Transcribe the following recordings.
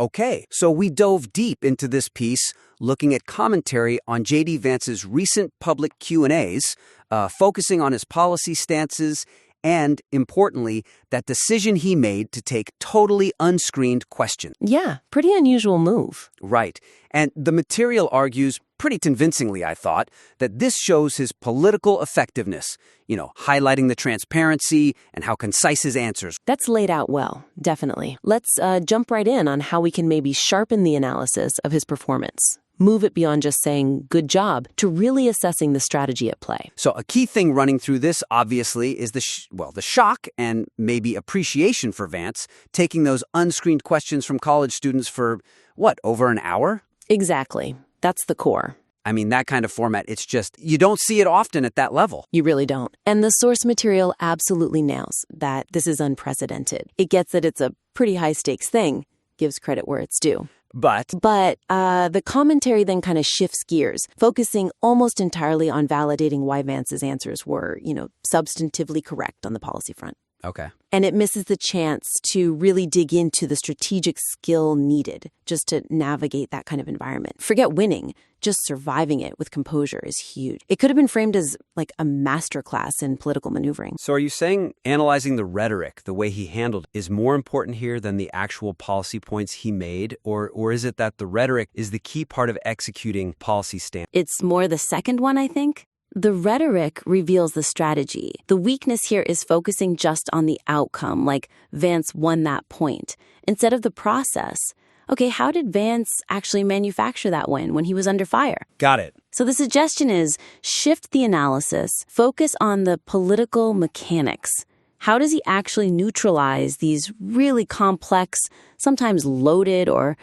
Okay, so we dove deep into this piece, looking at commentary on J.D. Vance's recent public Q&As, focusing on his policy stances and, importantly, that decision he made to take totally unscreened questions. Yeah, pretty unusual move. Right. And the material argues, pretty convincingly, I thought, that this shows his political effectiveness, highlighting the transparency and how concise his answers. That's laid out well, definitely. Let's jump right in on how we can maybe sharpen the analysis of his performance. Move it beyond just saying, good job, to really assessing the strategy at play. So a key thing running through this, obviously, is the shock and maybe appreciation for Vance, taking those unscreened questions from college students for, over an hour? Exactly. That's the core. I mean, that kind of format, it's just, you don't see it often at that level. You really don't. And the source material absolutely nails that this is unprecedented. It gets that it's a pretty high-stakes thing, gives credit where it's due. But the commentary then kind of shifts gears, focusing almost entirely on validating why Vance's answers were, substantively correct on the policy front. Okay. And it misses the chance to really dig into the strategic skill needed just to navigate that kind of environment. Forget winning, just surviving it with composure is huge. It could have been framed as like a masterclass in political maneuvering. So are you saying analyzing the rhetoric, the way he handled, is more important here than the actual policy points he made? Or is it that the rhetoric is the key part of executing policy stance? It's more the second one, I think. The rhetoric reveals the strategy. The weakness here is focusing just on the outcome, like Vance won that point, instead of the process. Okay, how did Vance actually manufacture that win when he was under fire? Got it. So the suggestion is shift the analysis, focus on the political mechanics. How does he actually neutralize these really complex, sometimes loaded or,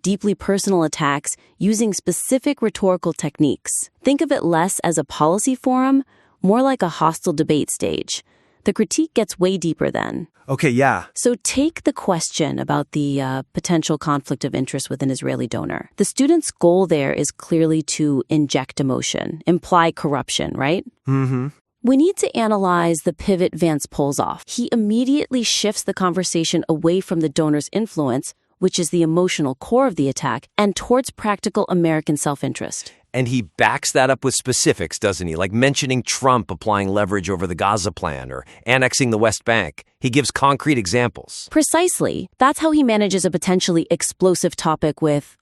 deeply personal attacks using specific rhetorical techniques? Think of it less as a policy forum, more like a hostile debate stage. The critique gets way deeper then. Okay, yeah. So take the question about the potential conflict of interest with an Israeli donor. The student's goal there is clearly to inject emotion, imply corruption, right? Mm-hmm. We need to analyze the pivot Vance pulls off. He immediately shifts the conversation away from the donor's influence, which is the emotional core of the attack, and towards practical American self-interest. And he backs that up with specifics, doesn't he? Like mentioning Trump applying leverage over the Gaza plan or annexing the West Bank. He gives concrete examples. Precisely. That's how he manages a potentially explosive topic with,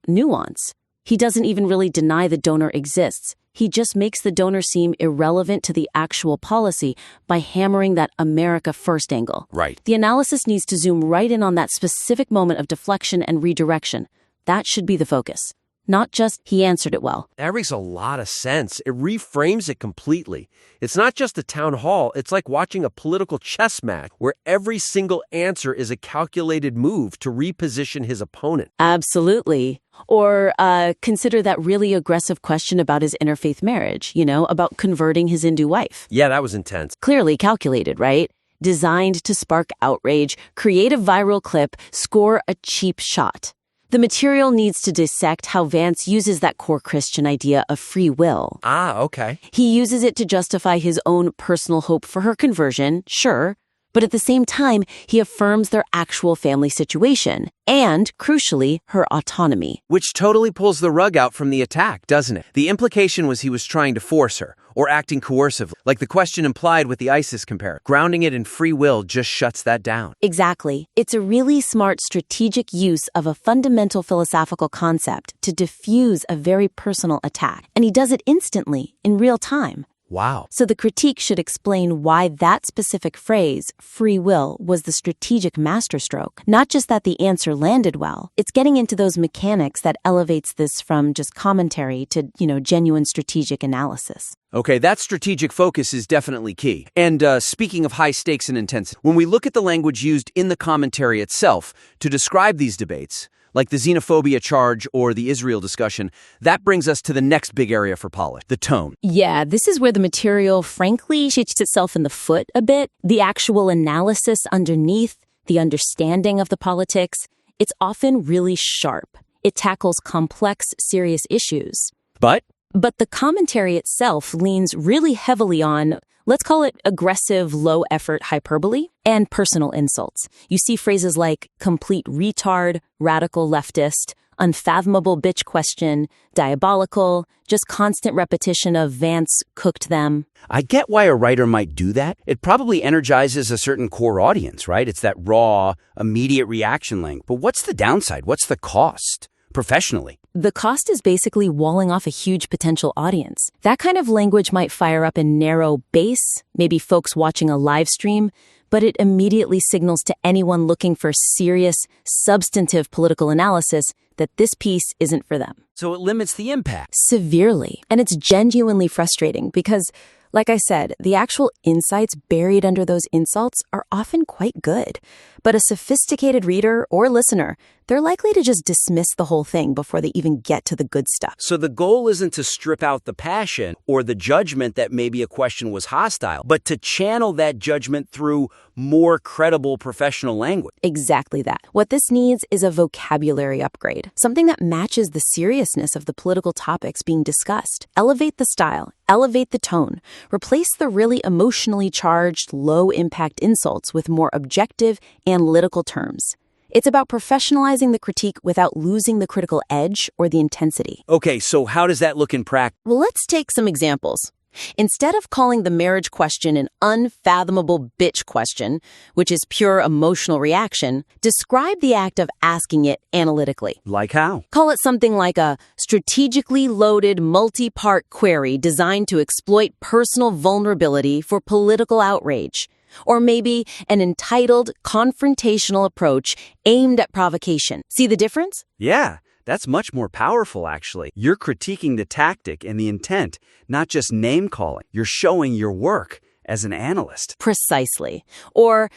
nuance. He doesn't even really deny the donor exists. He just makes the donor seem irrelevant to the actual policy by hammering that America first angle. Right. The analysis needs to zoom right in on that specific moment of deflection and redirection. That should be the focus. Not just, he answered it well. That makes a lot of sense. It reframes it completely. It's not just a town hall. It's like watching a political chess match where every single answer is a calculated move to reposition his opponent. Absolutely. Or consider that really aggressive question about his interfaith marriage, about converting his Hindu wife. Yeah, that was intense. Clearly calculated, right? Designed to spark outrage, create a viral clip, score a cheap shot. The material needs to dissect how Vance uses that core Christian idea of free will. Ah, okay. He uses it to justify his own personal hope for her conversion, sure, but at the same time, he affirms their actual family situation and, crucially, her autonomy. Which totally pulls the rug out from the attack, doesn't it? The implication was he was trying to force her, or acting coercively, like the question implied with the ISIS comparison. Grounding it in free will just shuts that down. Exactly. It's a really smart strategic use of a fundamental philosophical concept to diffuse a very personal attack. And he does it instantly, in real time. Wow. So the critique should explain why that specific phrase, free will, was the strategic masterstroke. Not just that the answer landed well. It's getting into those mechanics that elevates this from just commentary to, genuine strategic analysis. Okay, that strategic focus is definitely key. And speaking of high stakes and intensity, when we look at the language used in the commentary itself to describe these debates, like the xenophobia charge or the Israel discussion, that brings us to the next big area for polish, the tone. Yeah, this is where the material, frankly, shoots itself in the foot a bit. The actual analysis underneath, the understanding of the politics, it's often really sharp. It tackles complex, serious issues. But the commentary itself leans really heavily on, let's call it aggressive, low-effort hyperbole, and personal insults. You see phrases like complete retard, radical leftist, unfathomable bitch question, diabolical, just constant repetition of Vance cooked them. I get why a writer might do that. It probably energizes a certain core audience, right? It's that raw, immediate reaction link. But what's the downside? What's the cost? Professionally. The cost is basically walling off a huge potential audience. That kind of language might fire up a narrow base, maybe folks watching a live stream, but it immediately signals to anyone looking for serious, substantive political analysis that this piece isn't for them. So it limits the impact. Severely. And it's genuinely frustrating because, like I said, the actual insights buried under those insults are often quite good. But a sophisticated reader or listener, they're likely to just dismiss the whole thing before they even get to the good stuff. So the goal isn't to strip out the passion or the judgment that maybe a question was hostile, but to channel that judgment through more credible professional language. Exactly that. What this needs is a vocabulary upgrade, something that matches the seriousness of the political topics being discussed. Elevate the style, elevate the tone, replace the really emotionally charged, low-impact insults with more objective, analytical terms. It's about professionalizing the critique without losing the critical edge or the intensity. Okay, so how does that look in practice? Well, let's take some examples. Instead of calling the marriage question an unfathomable bitch question, which is pure emotional reaction, describe the act of asking it analytically. Like how? Call it something like a strategically loaded multi-part query designed to exploit personal vulnerability for political outrage. Or maybe an entitled, confrontational approach aimed at provocation. See the difference? Yeah. That's much more powerful, actually. You're critiquing the tactic and the intent, not just name-calling. You're showing your work as an analyst. Precisely. Or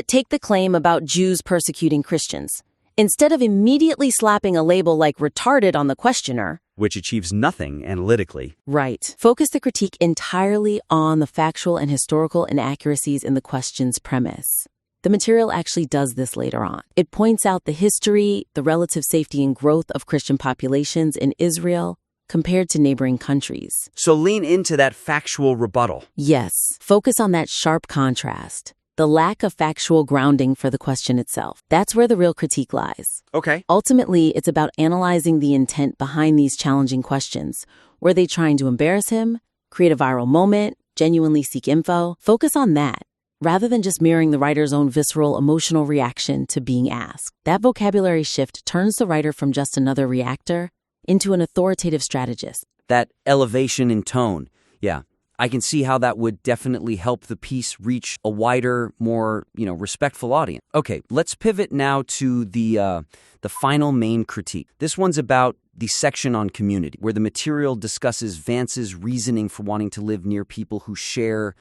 take the claim about Jews persecuting Christians. Instead of immediately slapping a label like retarded on the questioner, which achieves nothing analytically. Right. Focus the critique entirely on the factual and historical inaccuracies in the question's premise. The material actually does this later on. It points out the history, the relative safety and growth of Christian populations in Israel compared to neighboring countries. So lean into that factual rebuttal. Yes. Focus on that sharp contrast, the lack of factual grounding for the question itself. That's where the real critique lies. Okay. Ultimately, it's about analyzing the intent behind these challenging questions. Were they trying to embarrass him, create a viral moment, genuinely seek info? Focus on that, rather than just mirroring the writer's own visceral emotional reaction to being asked. That vocabulary shift turns the writer from just another reactor into an authoritative strategist. That elevation in tone. Yeah, I can see how that would definitely help the piece reach a wider, more, respectful audience. Okay, let's pivot now to the final main critique. This one's about the section on community, where the material discusses Vance's reasoning for wanting to live near people who share,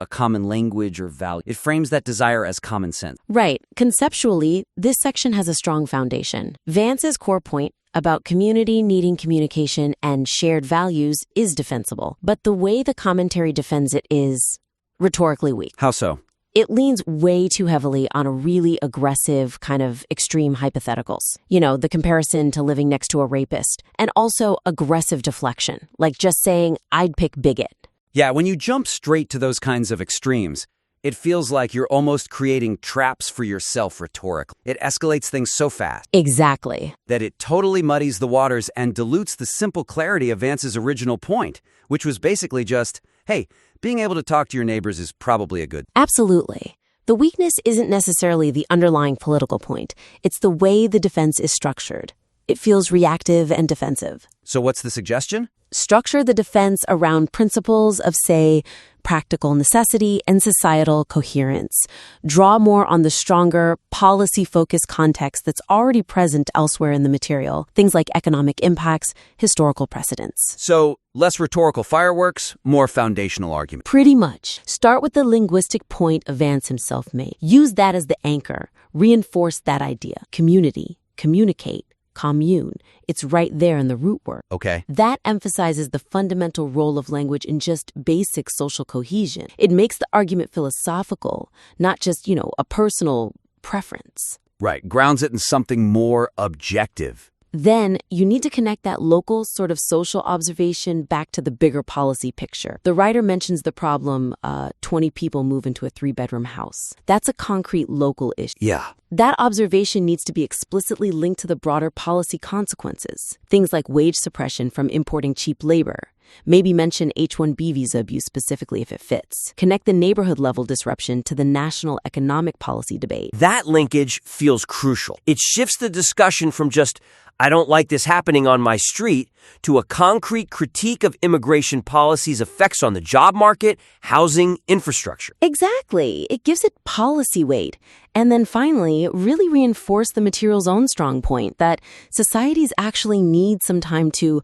a common language or value. It frames that desire as common sense. Right. Conceptually, this section has a strong foundation. Vance's core point about community needing communication and shared values is defensible, but the way the commentary defends it is rhetorically weak. How so? It leans way too heavily on a really aggressive kind of extreme hypotheticals. The comparison to living next to a rapist, and also aggressive deflection, like just saying, I'd pick bigot. Yeah, when you jump straight to those kinds of extremes, it feels like you're almost creating traps for yourself rhetorically. It escalates things so fast. Exactly. That it totally muddies the waters and dilutes the simple clarity of Vance's original point, which was basically just, hey, being able to talk to your neighbors is probably a good. Absolutely. The weakness isn't necessarily the underlying political point. It's the way the defense is structured. It feels reactive and defensive. So what's the suggestion? Structure the defense around principles of, say, practical necessity and societal coherence. Draw more on the stronger, policy-focused context that's already present elsewhere in the material, things like economic impacts, historical precedents. So, less rhetorical fireworks, more foundational argument. Pretty much. Start with the linguistic point Vance himself made. Use that as the anchor. Reinforce that idea. Community, communicate, commune. It's right there in the root word. Okay. That emphasizes the fundamental role of language in just basic social cohesion. It makes the argument philosophical, not just, a personal preference. Right. Grounds it in something more objective. Then you need to connect that local sort of social observation back to the bigger policy picture. The writer mentions the problem 20 people move into a 3-bedroom house. That's a concrete local issue. Yeah. That observation needs to be explicitly linked to the broader policy consequences. Things like wage suppression from importing cheap labor. Maybe mention H-1B visa abuse specifically if it fits. Connect the neighborhood-level disruption to the national economic policy debate. That linkage feels crucial. It shifts the discussion from just, I don't like this happening on my street, to a concrete critique of immigration policy's effects on the job market, housing, infrastructure. Exactly. It gives it policy weight. And then finally, really reinforce the material's own strong point that societies actually need some time to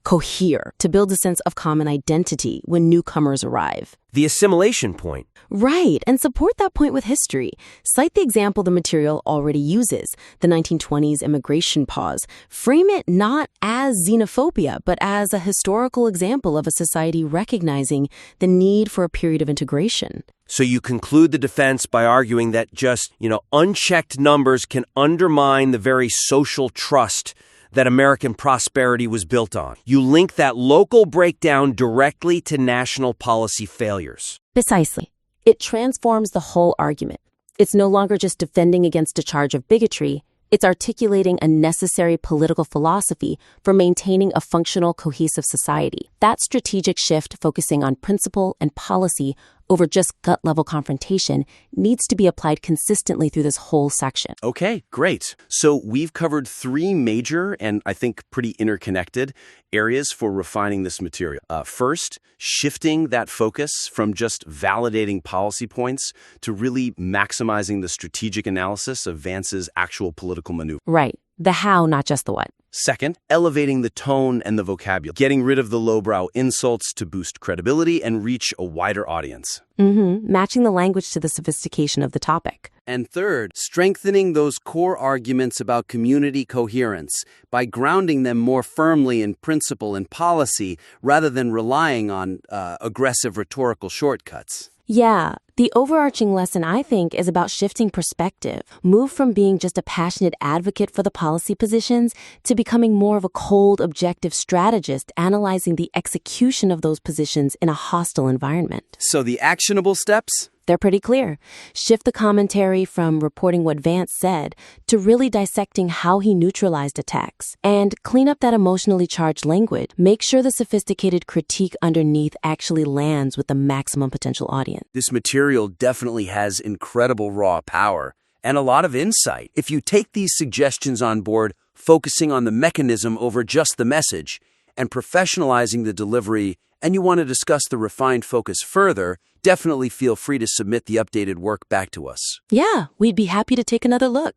cohere, to build a sense of common identity when newcomers arrive. The assimilation point. Right, and support that point with history. Cite the example the material already uses, the 1920s immigration pause. Frame it not as xenophobia, but as a historical example of a society recognizing the need for a period of integration. So you conclude the defense by arguing that just, unchecked numbers can undermine the very social trust that American prosperity was built on. You link that local breakdown directly to national policy failures. Precisely. It transforms the whole argument. It's no longer just defending against a charge of bigotry. It's articulating a necessary political philosophy for maintaining a functional, cohesive society. That strategic shift, focusing on principle and policy over just gut-level confrontation, needs to be applied consistently through this whole section. Okay, great. So we've covered 3 major and I think pretty interconnected areas for refining this material. First, shifting that focus from just validating policy points to really maximizing the strategic analysis of Vance's actual political maneuver. Right. The how, not just the what. Second, elevating the tone and the vocabulary, getting rid of the lowbrow insults to boost credibility and reach a wider audience. Matching the language to the sophistication of the topic. And third, strengthening those core arguments about community coherence by grounding them more firmly in principle and policy rather than relying on aggressive rhetorical shortcuts. Yeah, the overarching lesson, I think, is about shifting perspective. Move from being just a passionate advocate for the policy positions to becoming more of a cold, objective strategist, analyzing the execution of those positions in a hostile environment. So the actionable steps? They're pretty clear. Shift the commentary from reporting what Vance said to really dissecting how he neutralized attacks. And clean up that emotionally charged language. Make sure the sophisticated critique underneath actually lands with the maximum potential audience. This material definitely has incredible raw power and a lot of insight. If you take these suggestions on board, focusing on the mechanism over just the message, and professionalizing the delivery, and you want to discuss the refined focus further, definitely feel free to submit the updated work back to us. Yeah, we'd be happy to take another look.